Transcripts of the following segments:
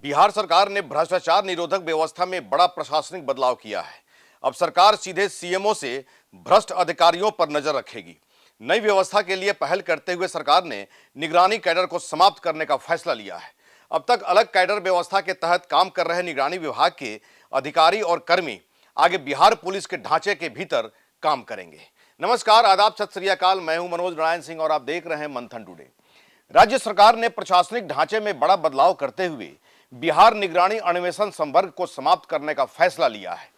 बिहार सरकार ने भ्रष्टाचार निरोधक व्यवस्था में बड़ा प्रशासनिक बदलाव किया है। अब सरकार सीधे सीएमओ से भ्रष्ट अधिकारियों पर नजर रखेगी। नई व्यवस्था के लिए पहल करते हुए सरकार ने निगरानी कैडर को समाप्त करने का फैसला लिया है। अब तक अलग कैडर व्यवस्था के तहत काम कर रहे निगरानी विभाग के अधिकारी और कर्मी आगे बिहार पुलिस के ढांचे के भीतर काम करेंगे। नमस्कार, आदाब, सत श्री अकाल। मैं हूं मनोज नारायण सिंह और आप देख रहे हैं मंथन टुडे। राज्य सरकार ने प्रशासनिक ढांचे में बड़ा बदलाव करते हुए बिहार निगरानी अन्वेषण संवर्ग को समाप्त करने का फैसला लिया है।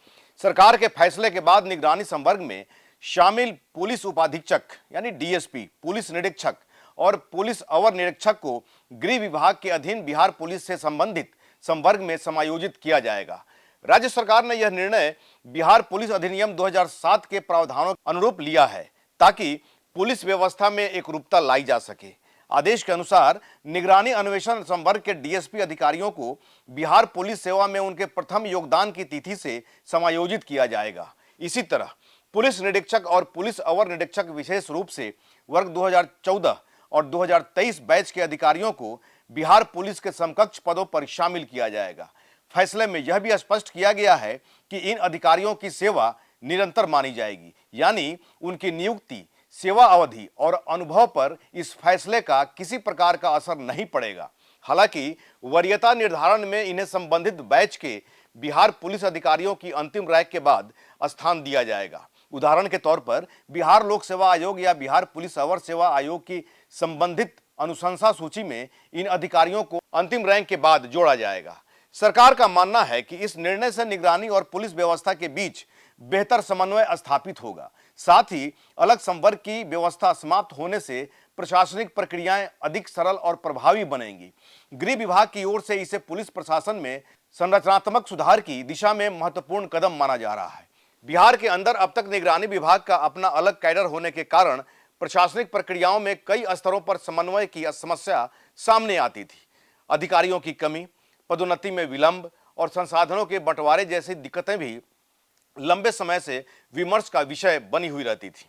सरकार के फैसले के बाद निगरानी संवर्ग में शामिल पुलिस उपाधीक्षक यानी डीएसपी, पुलिस निरीक्षक और पुलिस अवर निरीक्षक को गृह विभाग के अधीन बिहार पुलिस से संबंधित संवर्ग में समायोजित किया जाएगा। राज्य सरकार ने यह निर्णय बिहार पुलिस अधिनियम 2007 के प्रावधानों के अनुरूप लिया है ताकि पुलिस व्यवस्था में एकरूपता लाई जा सके। आदेश के अनुसार निगरानी अन्वेषण संवर्ग के डीएसपी अधिकारियों को बिहार पुलिस सेवा में उनके प्रथम योगदान की तिथि से समायोजित किया जाएगा। इसी तरह पुलिस निरीक्षक और पुलिस अवर निरीक्षक विशेष रूप से वर्ग 2014 और 2023 बैच के अधिकारियों को बिहार पुलिस के समकक्ष पदों पर शामिल किया जाएगा। फैसले में यह भी स्पष्ट किया गया है कि इन अधिकारियों की सेवा निरंतर मानी जाएगी, यानी उनकी नियुक्ति, सेवा अवधि और अनुभव पर इस फैसले का किसी प्रकार का असर नहीं पड़ेगा। हालांकि वरीयता निर्धारण में इन्हें संबंधित बैच के बिहार पुलिस अधिकारियों की अंतिम रैंक के बाद स्थान दिया जाएगा। उदाहरण के तौर पर बिहार लोक सेवा आयोग या बिहार पुलिस अवर सेवा आयोग की संबंधित अनुशंसा सूची में इन अधिकारियों को अंतिम रैंक के बाद जोड़ा जाएगा। सरकार का मानना है कि इस निर्णय से निगरानी और पुलिस व्यवस्था के बीच बेहतर समन्वय स्थापित होगा। साथ ही अलग संवर्ग की व्यवस्था समाप्त होने से प्रशासनिक प्रक्रियाएं अधिक सरल और प्रभावी बनेंगी। गृह विभाग की ओर से इसे पुलिस प्रशासन में संरचनात्मक सुधार की दिशा में महत्वपूर्ण कदम माना जा रहा है। बिहार के अंदर अब तक निगरानी विभाग का अपना अलग कैडर होने के कारण प्रशासनिक प्रक्रियाओं में कई स्तरों पर समन्वय की समस्या सामने आती थी। अधिकारियों की कमी, पदोन्नति में विलंब और संसाधनों के बंटवारे जैसी दिक्कतें भी लंबे समय से विमर्श का विषय बनी हुई रहती थी।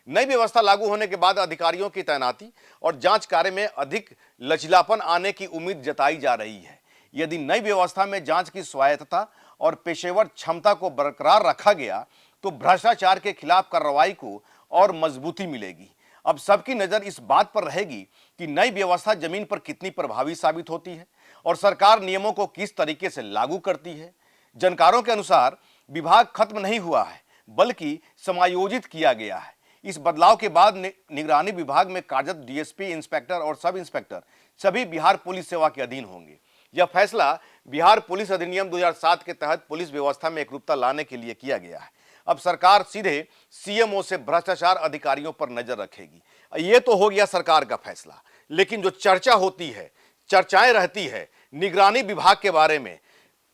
नई व्यवस्था लागू होने के बाद अधिकारियों की तैनाती और जांच कार्य में अधिक लचीलापन आने की उम्मीद जताई जा रही है। यदि नई व्यवस्था में जांच की स्वायत्तता और पेशेवर क्षमता को बरकरार रखा गया तो भ्रष्टाचार के खिलाफ कार्रवाई को और मजबूती मिलेगी। अब सबकी नजर इस बात पर रहेगी कि नई व्यवस्था जमीन पर कितनी प्रभावी साबित होती है और सरकार नियमों को किस तरीके से लागू करती है। जानकारों के अनुसार विभाग खत्म नहीं हुआ है बल्कि समायोजित किया गया है। इस बदलाव के बाद निगरानी विभाग में कार्यरत डीएसपी, इंस्पेक्टर और सब इंस्पेक्टर सभी बिहार पुलिस सेवा के अधीन होंगे। यह फैसला बिहार पुलिस अधिनियम 2007 के तहत पुलिस व्यवस्था में एकरूपता लाने के लिए किया गया है। अब सरकार सीधे सीएमओ से भ्रष्टाचार अधिकारियों पर नजर रखेगी। यह तो हो गया सरकार का फैसला, लेकिन जो चर्चा होती है, चर्चाएं रहती है निगरानी विभाग के बारे में,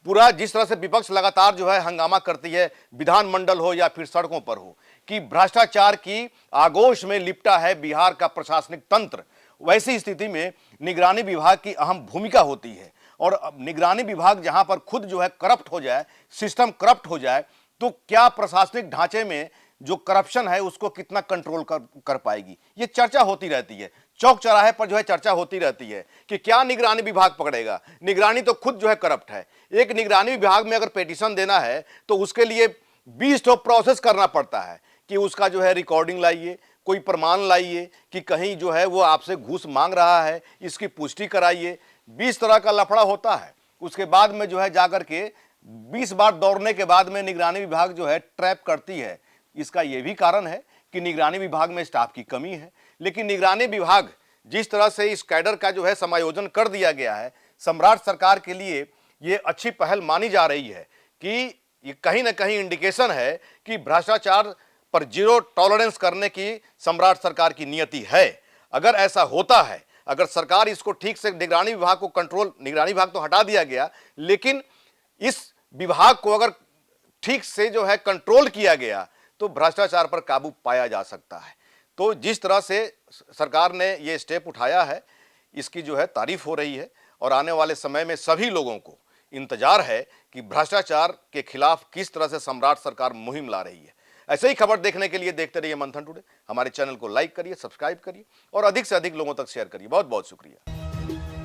पूरा जिस तरह से विपक्ष लगातार जो है हंगामा करती है, विधानमंडल हो या फिर सड़कों पर हो, कि भ्रष्टाचार की आगोश में लिपटा है बिहार का प्रशासनिक तंत्र, वैसी स्थिति में निगरानी विभाग की अहम भूमिका होती है। और निगरानी विभाग जहां पर खुद जो है करप्ट हो जाए, सिस्टम करप्ट हो जाए, तो क्या प्रशासनिक ढांचे में जो करप्शन है उसको कितना कंट्रोल कर पाएगी, ये चर्चा होती रहती है। चौक चौराहे पर जो है चर्चा होती रहती है कि क्या निगरानी विभाग पकड़ेगा, निगरानी तो खुद जो है करप्ट है। एक निगरानी विभाग में अगर पिटीशन देना है तो उसके लिए 20 ठो प्रोसेस करना पड़ता है कि उसका जो है रिकॉर्डिंग लाइए, कोई प्रमाण लाइए कि कहीं जो है वो आपसे घूस मांग रहा है, इसकी पुष्टि कराइए। 20 तरह का लफड़ा होता है। उसके बाद में जो है जाकर के 20 बार दौड़ने के बाद में निगरानी विभाग जो है ट्रैप करती है। इसका यह भी कारण है कि निगरानी विभाग में स्टाफ की कमी है। लेकिन निगरानी विभाग जिस तरह से इस कैडर का जो है समायोजन कर दिया गया है, सम्राट सरकार के लिए ये अच्छी पहल मानी जा रही है कि ये कहीं ना कहीं इंडिकेशन है कि भ्रष्टाचार पर जीरो टॉलरेंस करने की सम्राट सरकार की नियति है। अगर ऐसा होता है, अगर सरकार इसको ठीक से निगरानी विभाग को कंट्रोल, निगरानी विभाग तो हटा दिया गया, लेकिन इस विभाग को अगर ठीक से जो है कंट्रोल किया गया तो भ्रष्टाचार पर काबू पाया जा सकता है। तो जिस तरह से सरकार ने ये स्टेप उठाया है, इसकी जो है तारीफ हो रही है और आने वाले समय में सभी लोगों को इंतजार है कि भ्रष्टाचार के खिलाफ किस तरह से सम्राट सरकार मुहिम ला रही है। ऐसे ही खबर देखने के लिए देखते रहिए मंथन टुडे। हमारे चैनल को लाइक करिए, सब्सक्राइब करिए और अधिक से अधिक लोगों तक शेयर करिए। बहुत बहुत शुक्रिया।